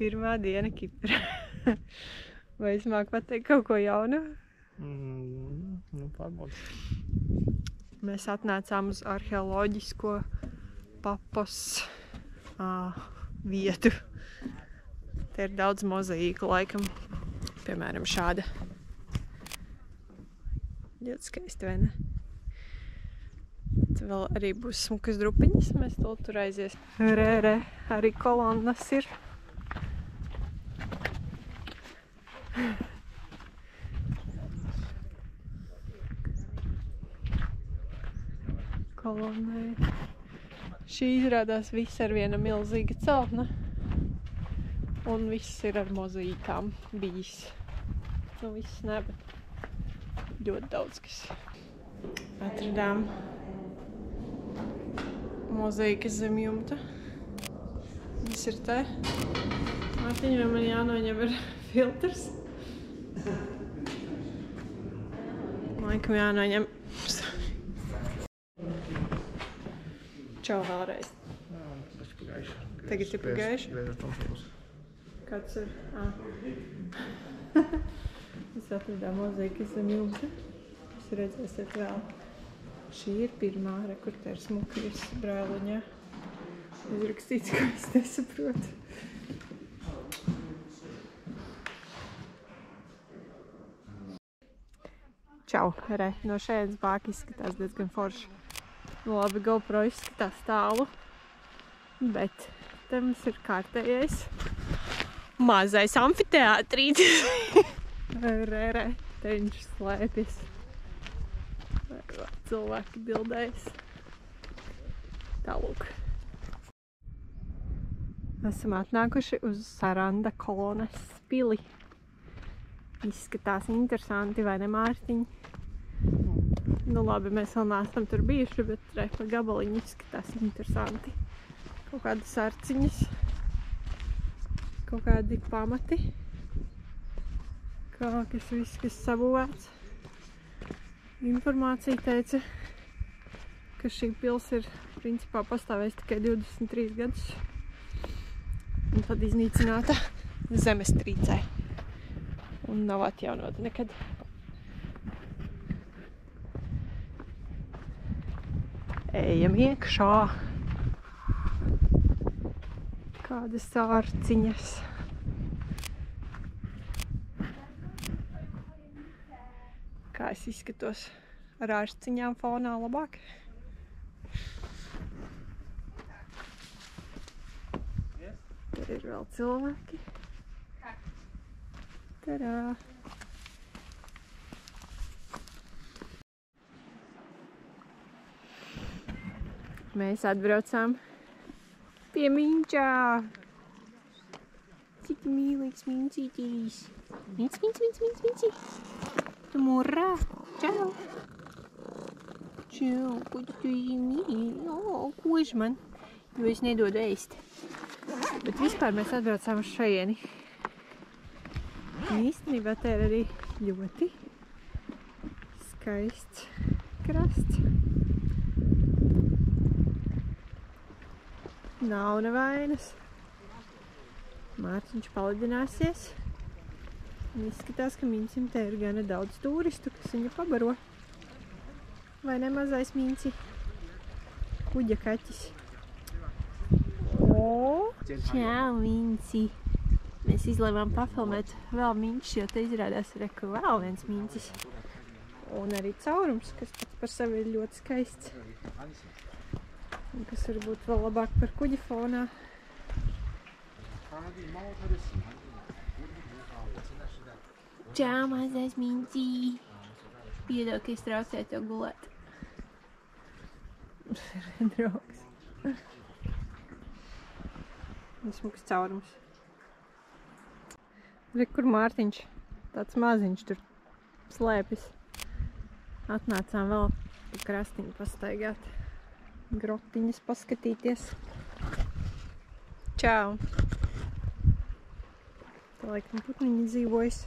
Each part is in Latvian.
Pirmā diena Kiprā. Vai es māku pateikt kaut ko jaunu? Nu, pārbaudas. Mēs atnācām uz arheoloģisko Papos vietu. Te ir daudz mozaīku laikam. Piemēram, šāda. Ļoti skaisti, vai ne? Te vēl arī būs smukas drupiņas. Mēs tur aizies. Re, arī kolonnas ir. Kolonnai. Šī izrādās viss ar viena milzīga celtne. Un viss ir ar mozaīkām bijis. Nu, viss ne, bet ļoti daudz, kas. Atradām mozaīkas zem jumta. Viss ir te. Mārtiņam man jānoņem ir filtrs. Laikam jānoņem. Čau vēlreiz. Tagad ir pagaiši. Kāds ir? Es atradām mozaīkas zem jumta. Jūs redzēsiet vēl. Šī ir pirmā, kur te ir smuki viss brēluņā. Izrakstīts, ko es nesaprotu. Čau, re, no šeit bāki izskatās diezgan forši. Nu, labi, GoPro izskatās tālu, bet te mums ir kārtējais mazais amfiteātrītis. Re, te viņš slēpjas. Cilvēki bildējas. Tālūk. Esam atnākuši uz Saranda Kolonas pili. Izskatās interesanti, vai ne, Mārtiņ? Nu labi, mēs vēl neesam tur bijuši, bet pa gabaliņu izskatās interesanti. Kaut kādas arciņas, kaut kādi pamati, kas viss, kas sabūvēts. Informācija teica, ka šī pils ir principā pastāvēs tikai 23 gadus un tad iznīcināta zemestrīcē un nav atjaunota nekad. Ejam iekšā. Kādas ārciņas. Kā es izskatos ar ārciņām fonā labāk. Te ir vēl cilvēki. Tarā! Mēs atbraucām pie Miņķā. Cik mīlīgs Miņcītīs. Miņci. Tu murā. Čau. Čau, ko tu mīli? Kož man, jo es nedodu ēst. Bet vispār mēs atbraucām uz šajieni. Īstenībā te ir arī ļoti skaists krasts. Nav nevainas. Mārtiņš palidināsies. Un izskatās, ka Miņcim te ir gana daudz turistu, kas viņu pabaro. Vai ne, mazais Miņci? Kuģa kaķis. O, čau, Miņci. Mēs izlēmām pafilmēt vēl Miņķis, jo te izrādās reku vēl viens Miņcis. Un arī caurums, kas pats par sevi ir ļoti skaists. Un kas varbūt vēl labāk par kuģi fonā. Čau, mazais Miņcī! Piedod, ka es traucēju tev gulēt. Draugs. Un smuks caurums. Re, kur Mārtiņš? Tāds maziņš tur slēpjas. Atnācām vēl pa krastiņu pastaigāt. Grotiņas paskatīties. Čau! Tā laikam putniņi dzīvojas.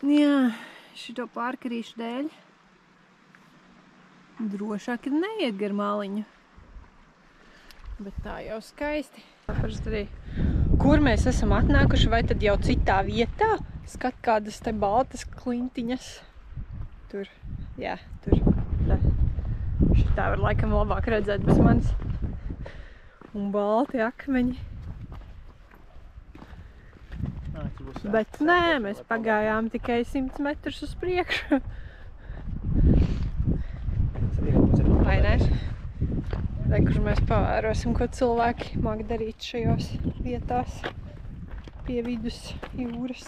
Jā, šito pārkarīšu dēļ drošāk ir neiet gar maliņu. Bet tā jau skaisti. Parasti arī, kur mēs esam atnākuši, vai tad jau citā vietā? Skat kādas te baltas klintiņas. Tur, jā, tur. Šitā var laikam labāk redzēt bez manis. Un balti akmeņi. Bet nē, mēs pagājām tikai 100 metrus uz priekšu. Vai ne? Vai kur mēs pavērosim, ko cilvēki māk darīt šajos vietās pie vidus jūras.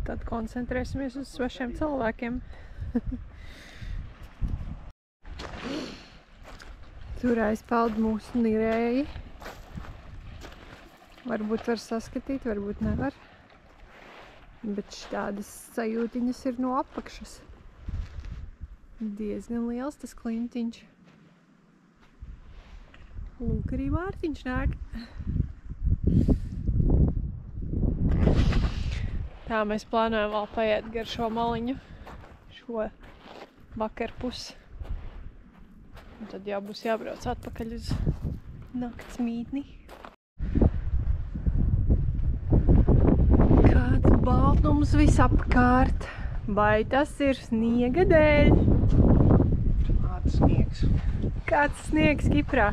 Tad koncentrēsimies uz svešiem cilvēkiem. Tur aizpeld mūsu nirēji. Varbūt var saskatīt, varbūt nevar. Bet šādas sajūtiņas ir no apakšas. Diezgan liels tas klintiņš. Lūk, arī Mārtiņš nāk. Tā mēs plānojam vēl paiet gar šo maliņu, šo vakarpusi. Un tad jau būs jābrauc atpakaļ uz nakts mītni. Kāds baltums visapkārt. Vai tas ir sniega dēļ? Kāds sniegs? Kāds sniegs Kiprā?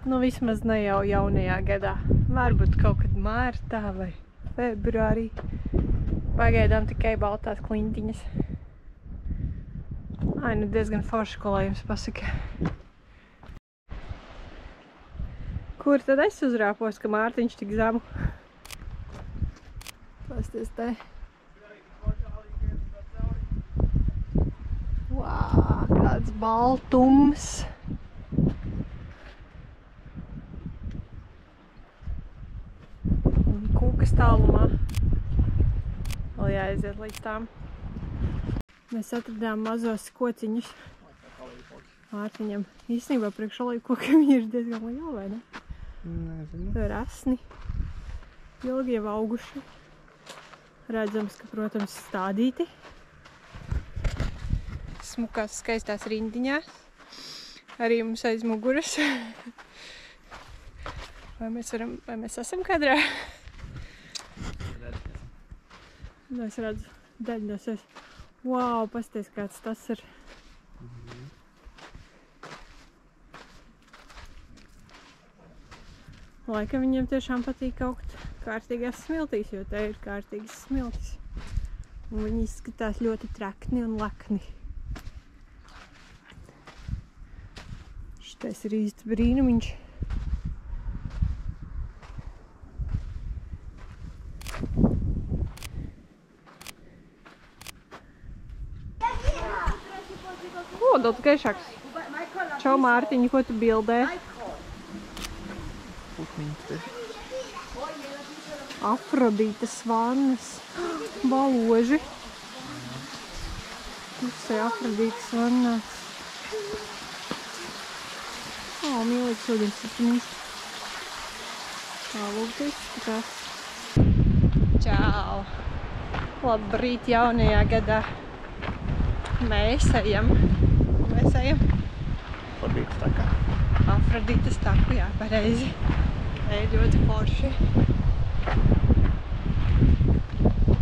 Nu, vismaz ne jau jaunajā gadā. Varbūt kaut kad mārtā vai februārī. Pagaidām tikai baltās klintiņas. Ai, nu diezgan forši, ko lai jums pasaka. Kur tad es uzrāpos, ka Mārtiņš tik zemu? Pasties te. Vā, kāds baltums. Un kūkas tālumā. Vēl jāaiziet līdz tām. Mēs atradām mazos kociņus Mārtiņam. Īstenībā priekš olīvkokiem viņi ir diezgan lieli, vai ne? Nezinu. Tā ir asni. Ilgi jau auguši. Redzams, ka, protams, stādīti. Smukās skaistās rindiņās. Arī mums aiz muguras. Vai mēs esam kadrā? Es redzu daļnosies. Wow, pasties, kāds tas ir. Laikam viņiem tiešām patīk augt kārtīgās smiltīs, jo te ir kārtīgas smiltis. Un viņi izskatās ļoti trakni un lakni. Šitais ir īsts brīnumiņš. O, daudz gaišāks. Čau, Mārtiņ, ko tu bildē? Putniņš te. Afrodītas vannas. Baloži. Pusē Afrodītas vannās. O, mīlīgs ūdens sapniņš. Tā lūk, tu izskatās. Čau! Labrīt jaunajā gadā. Mēs ejam. Afrodītas taka. Afrodītas taku, jā, pareizi. Ej, ļoti forši.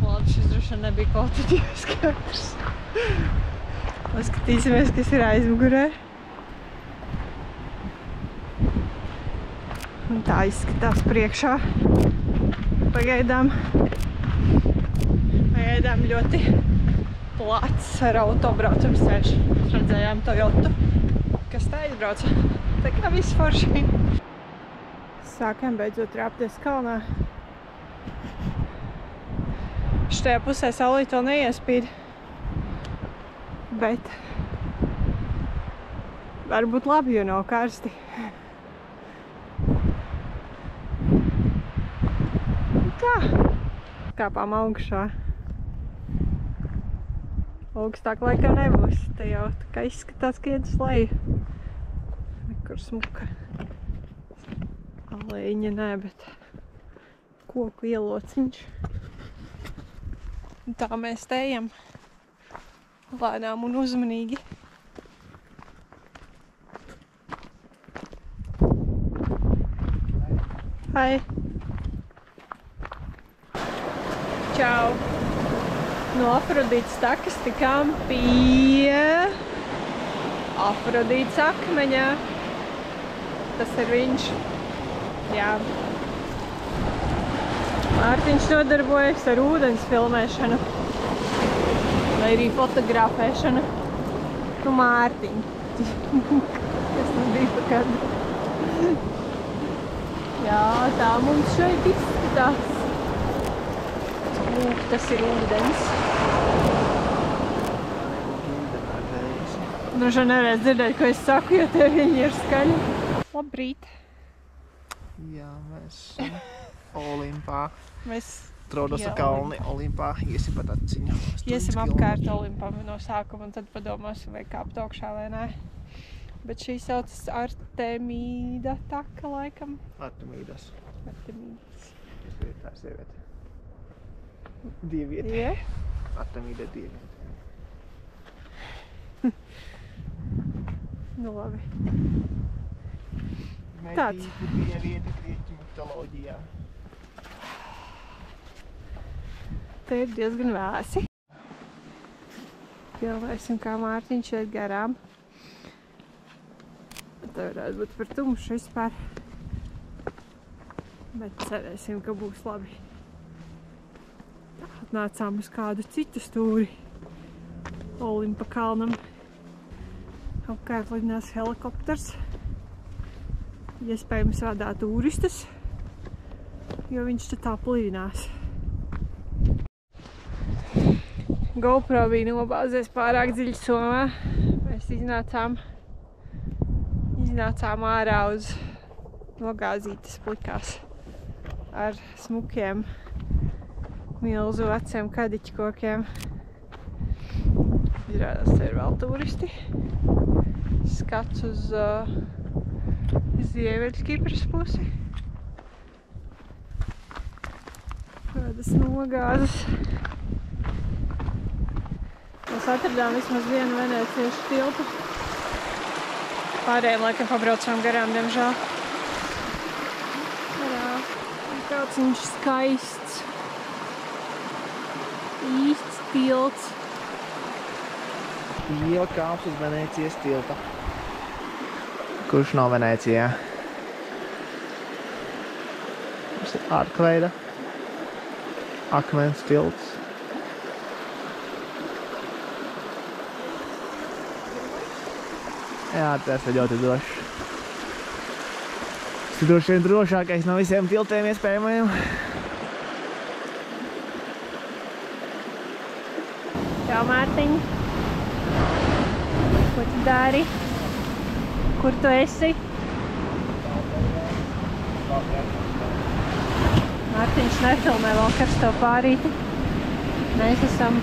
Labi, šis droši nebija kvalitatīvs kadrs. Paskatīsimies, kas ir aizmugurē. Un tā izskatās priekšā. Pagaidām ļoti plats ar autobraucams ceļš. Mēs redzējām Toyotu, kas tā aizbrauca. Tā kā viss forši. Sākam beidzot rāpties kalnā. Šitajā pusē saulīt vēl neiespīd. Bet varbūt labi, jo nav karsti. Tā. Kāpām augšā. Augstāk laikam nebūs. Te jau tā kā izskatās, ka iet uz leju. Nekur smuka. Alēņa nē, bet koku ielociņš. Un tā mēs te ejam. Lēnām un uzmanīgi. Hai. Čau. No Afrodītas takas tikām pie Afrodītas akmeņa. Tas ir viņš. Jā. Mārtiņš nodarbojas ar ūdens filmēšanu. Vai arī fotografēšanu. Nu, Mārtiņ. Kas tas bija pa kādu? Jā, tā mums šeit izskatās. Lūk, tas ir ūdens. Droši nevarēs dzirdēt, ko es saku, jo te viņi ir skaļi. Labrīt. Jā, mēs Olimpā. Mēs Trodosa kalni Olimpā. Iesim pat atciņu. iesim apkārt Olimpam no sākuma un tad padomāsim, vai kāpt augšā vai nē. Bet šī saucas Artemīda taka, laikam. Artemīdas. Artemīdas. Tas ir tā sieviete. Dieviete. Jā? Artemīda dieviete. Nu labi. Tāds. Dieviete grieķu mitoloģijā. Te ir diezgan vēsi. Filmēsim, kā Mārtiņš iet garām. Tā varētu būt par tumšu vispār. Bet cerēsim, ka būs labi. Atnācām uz kādu citu stūri. Olimpa kalnam. Apkārt lidinās helikopters. Iespējams vadā turistus, jo viņš te tā plīnās. GoPro bija nobāzies pārāk dziļi somā. Mēs iznācām ārā uz nogāzītas plikās ar smukiem milzu veciem kadiķu kokiem. Izrādās, te ir vēl turisti. Skats uz Ziemeļkipras pusi. Kādas nogāzes. Mēs atradām vismaz vienu venēciešu tiltu. Pārējiem laikam pabraucām garām, diemžēl. Jā, kāds viņš skaists. Īsts tilts. Iela kāps uz Venēcijas tilta. Kurš nav Venēcijā? Tas ir ārkveida. Akmens tilts. Jā, tas ir ļoti drošs. Tas ir droši vien drošākais no visiem tiltiem iespējamajiem. Čau, Mārtiņ! Ko tu dari? Kur tu esi? Mārtiņš nefilmē vēl karsto pārīti. Mēs esam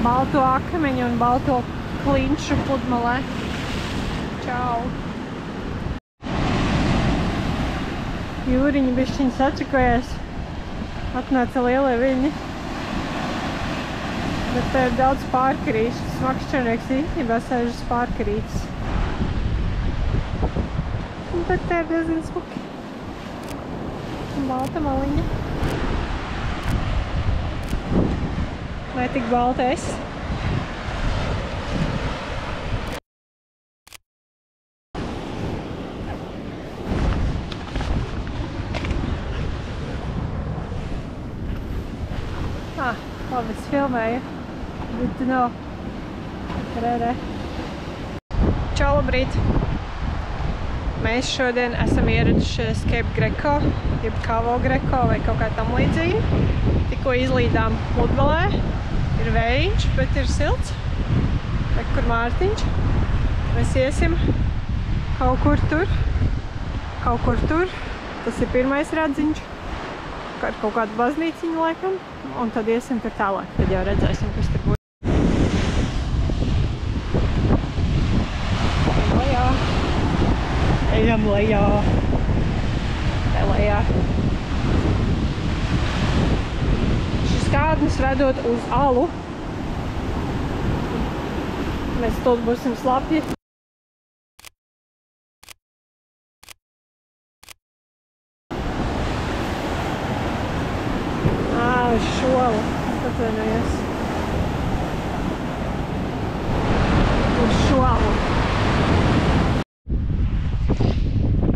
balto akmeņu un balto klinšu pludmalē. Čau! Jūriņi bišķiņ sačakojas. Atnāca lielie viļņi. Bet te ir daudz pārkarīšu. Smakšķernieks īstenībā sēž uz pārkarītes. Bet te ir diezgan smuki. Balta maliņa. Vai tik balta esi? Labi, es filmēju. Good to know. Re. Čau, labrīt! Mēs šodien esam ieradušies Cape Greco, jeb Cavo Greco vai kaut kā tam līdzīgi. Tikko izlīdām pludmalē. Ir vējiņš, bet ir silts. Re, kur Mārtiņš. Mēs iesim kaut kur tur. Tas ir pirmais radziņš. Ar kaut kādu baznīciņu laikam. Un tad iesim tur tālāk. Tad jau redzēsim, kas tur būs. Ejam lejā. Te lejā. Šis kārdnis vedot uz alu. Mēs tur būsim slapji. uz šolu. Es atvainojos. Uz šolu.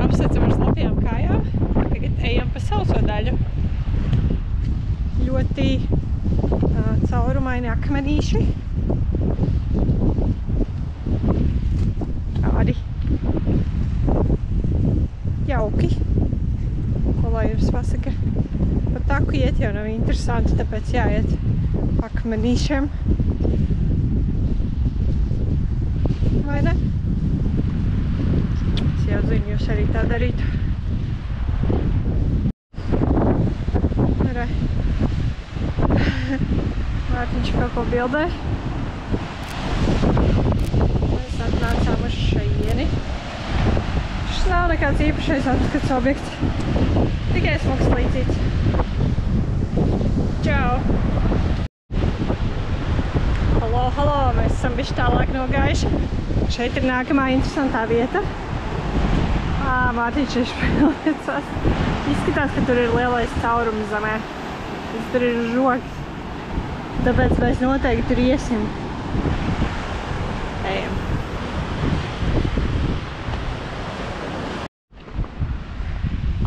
Apsveicam ar slapjām kājām. Tagad ejam pa sauso daļu. Ļoti caurumaini akmenīši. Tādi jauki. Ko lai jums pasaka? Pa taku iet jau nav interesanti, tāpēc jāiet akmenīšiem. Vai ne? Es jau zinu, jūs arī tā darītu. Re. Mārtiņš kaut ko bildē. Mēs atnācām uz šajieni. Šis nav nekāds īpašais atskats objekts. Tikai smuks līdzīts. Čau! Halo, halo! Mēs esam bišķi tālāk nogājuši. Šeit ir nākamā interesantā vieta. Mārtiņš izpēlēcās. Izskatās, ka tur ir lielais caurums zemē. Tur ir žogs. Tāpēc mēs noteikti tur iesim. Ejam.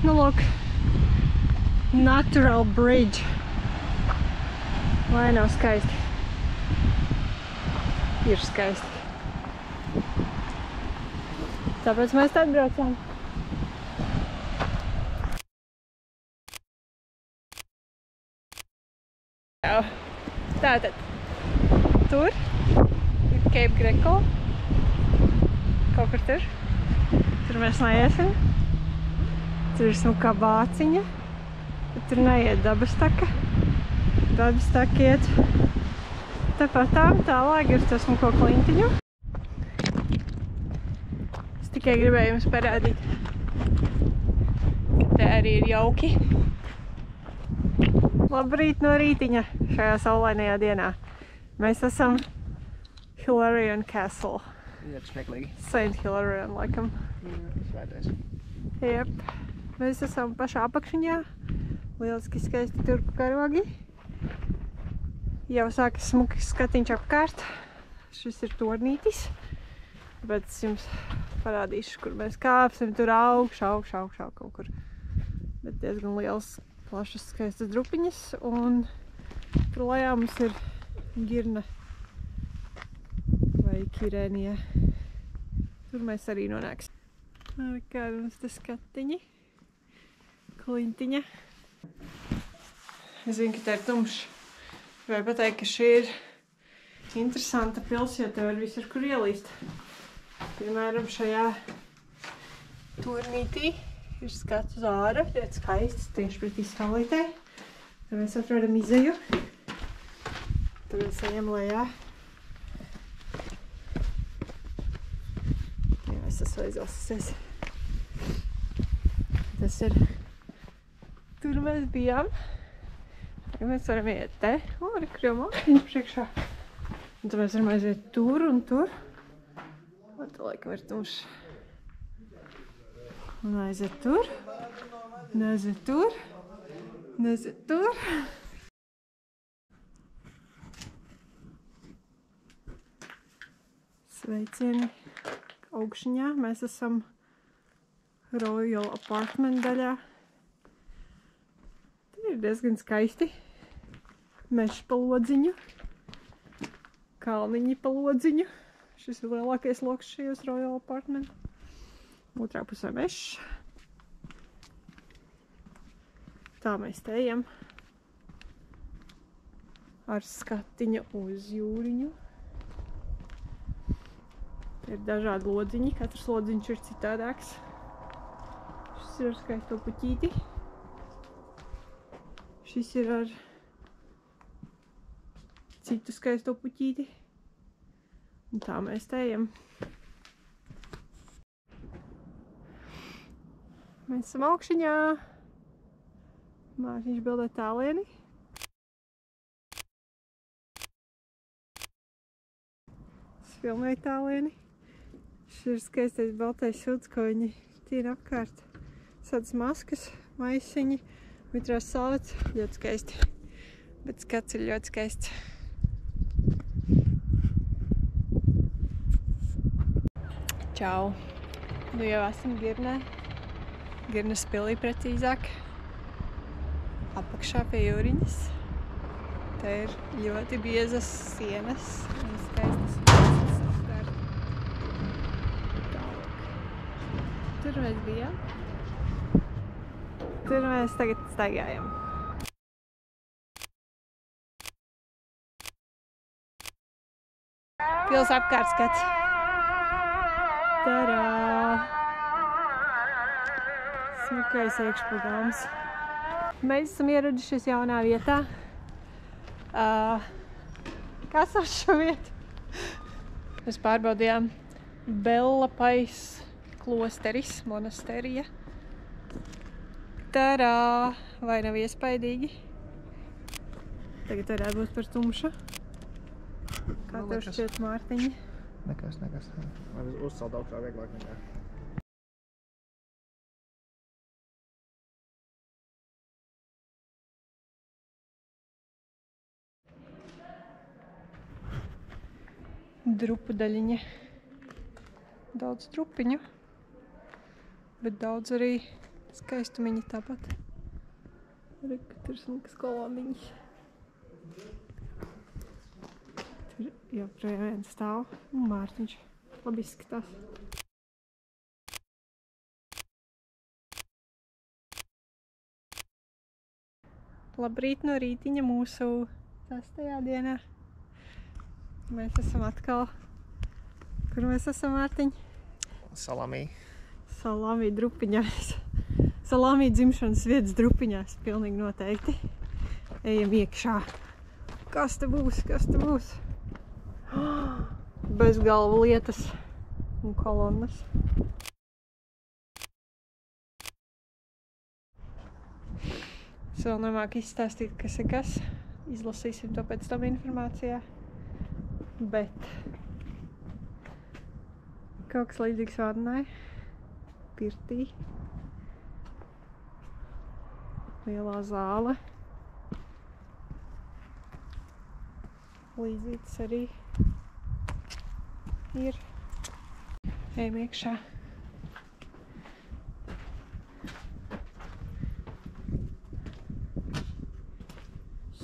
Nu, lūk. Natural bridge. Vai nav skaisti? Ir skaisti. Tāpēc mēs tad braucām. Tātad, tur ir Cape Greco, kaut kur tur, tur mēs neiesim, tur ir smukā bāciņa, tur neiet dabastaka iet tāpatām tālāk ir to smuko klintiņu. Es tikai gribēju jums parādīt, ka te arī ir jauki. Labrīt no rītiņa šajā saulainajā dienā. Mēs esam Hilarion Castle. Ļoti smieklīgi. Saint Hilarion, laikam. Svētais. Jep. Mēs esam pašā apakšiņā. Lieliski skaisti turku karogi. Jau sākas smuks skatiņš apkārt. Šis ir tornītis. Bet es jums parādīšu, kur mēs kāpsim. Tur augšā kaut kur. Bet diezgan liels. Plašas skaistas drupiņas, un tur lejā mums ir Girna vai Kirēnija. Tur mēs arī nonāksim. Kādi mums te skatiņi, klintiņa. Es zinu, ka te ir tumšs. Vai pateikt, ka šī ir interesanta pils, jo te var visur kur ielīst. Piemēram, šajā turnītī. Ir skats uz āru, ļoti skaists, tieši pretī saulītē. Tad mēs atrodam izeju. Tad mēs ejam lejā. Jā, es esmu aizvalsusies. Tas ir... Tur mēs bijām. Tagad mēs varam iet te. Re, kur jau māktiņš priekšā. Un tad mēs varam aiziet tur un tur. Un tā laikam ir tumšs. Un aiziet tur, un aiziet tur, un aiziet tur. Sveicieni augšņā. Mēs esam Royal Apartment daļā. Tur ir diezgan skaisti. Mežs pa lodziņu. Kalniņi pa lodziņu. Šis ir lielākais loks šajos Royal Apartment. Otrā pusē mežs. Tā mēs te ejam. Ar skatiņu uz jūriņu. Te ir dažādi lodziņi. Katrs lodziņš ir citādāks. Šis ir ar skaisto puķīti. Šis ir ar citu skaisto puķīti. Un tā mēs te ejam. Mēs esam augšiņā. Mārtiņš bildē tālieni. Es filmēju tālieni. Šis ir skaistais baltais suds, ko viņi tīna apkārt. Sādas maskas, maisiņi, mitrās salvets. Ļoti skaisti. Bet skats ir ļoti skaists. Čau! Nu jau esam Girnē. Girnes pilī precīzāk. Apakšā pie jūriņas. Te ir ļoti biezas sienas un skaistas vistas apkārt. Tur mēs bijām. Tur mēs tagad staigājam. Pils apkārtskats. Tarā! Smukais iekšpagalms. Mēs esam ieradušies jaunā vietā. Kā sauc šo vietu? Mēs pārbaudījām Bellapais klosteris, monasterija. Tarā! Vai nav iespaidīgi? Tagad varētu būt par tumšu. Kā tev šķiet, Mārtiņa? Nekas. Vai uzcelt augšā vieglāk nekā. Drupu daļiņa. Daudz drupiņu, bet daudz arī skaistumiņi tāpat. Re, tur smukas koloniņas. Tur joprojām viens stāv un Mārtiņš labi izskatās. Labrīt no rītiņa mūsu 6. dienā. Mēs esam atkal... Kur mēs esam, Mārtiņ? Salamī. Salamī drupiņās. Salamī dzimšanas vietas drupiņās, pilnīgi noteikti. Ejam iekšā. Kas te būs? Bez galvu lietas un kolonnas. Es vēl nemāku izstāstīt, kas ir kas. Izlasīsim to pēc tam informācijā. Bet kaut kas līdzīgs Vādnai. Pirtī. Lielā zāle. Līdzīgs arī ir. Ejam iekšā.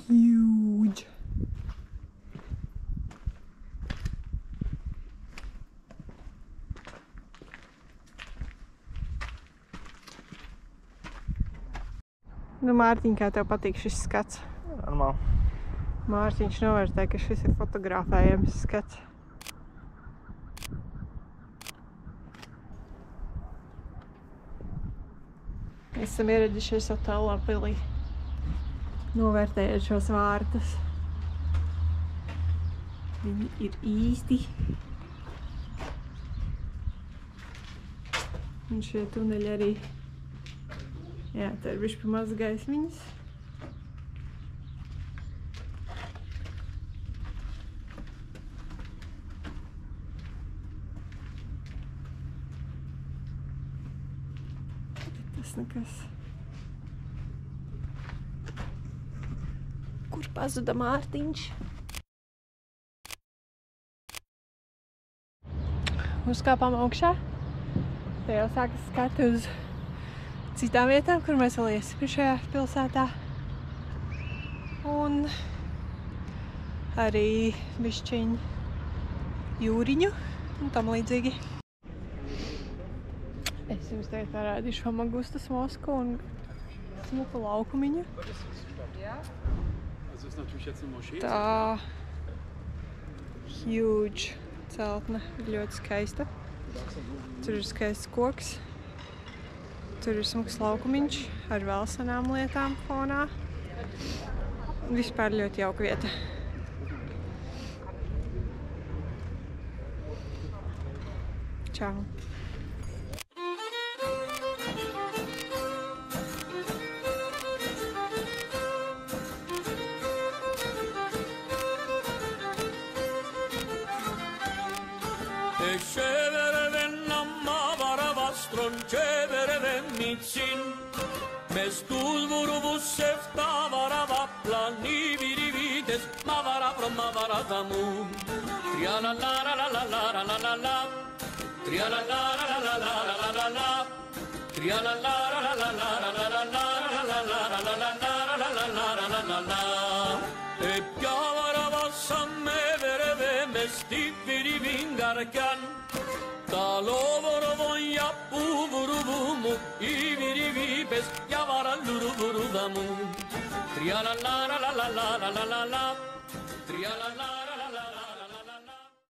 Huge! Nu, Mārtiņ, kā tev patīk šis skats? Normāli. Mārtiņš novērtē, ka šis ir fotografējams skats. Mēs esam ieradušies hotelā pilī. Novērtējot šos vārtus. Viņi ir īsti. Un šie tuneļi arī. Jā, tā ir bišķi maz gaismiņas. Tas nekas. Kur pazuda Mārtiņš? Uzkāpām augšā. Te jau sākas skati uz citām vietām, kur mēs vēl iesim šajā pilsētā. Un arī bišķiņ jūriņu un tam līdzīgi. Es jums tagad parādīšu Famagustas mosku un smuku laukumiņu. Tā huge celtne, ļoti skaista. Tur ir skaists koks. Tur ir smuks laukumiņš ar vēl senām lietām fonā. Vispār ļoti jauka vieta. Čau! Mes tus vurvus sefta varavapla ni viri bes mavara from mavaratamu tria la la la la la la la la la tria la la la la la la la la la tria la la la la la la la la la la la la la la la e piavara vassamme vereve mestifiri vingarkan talovoro voya puvuruvumu iviri vibes yavara luruvurudamu tria la la la la la la la la la tria la la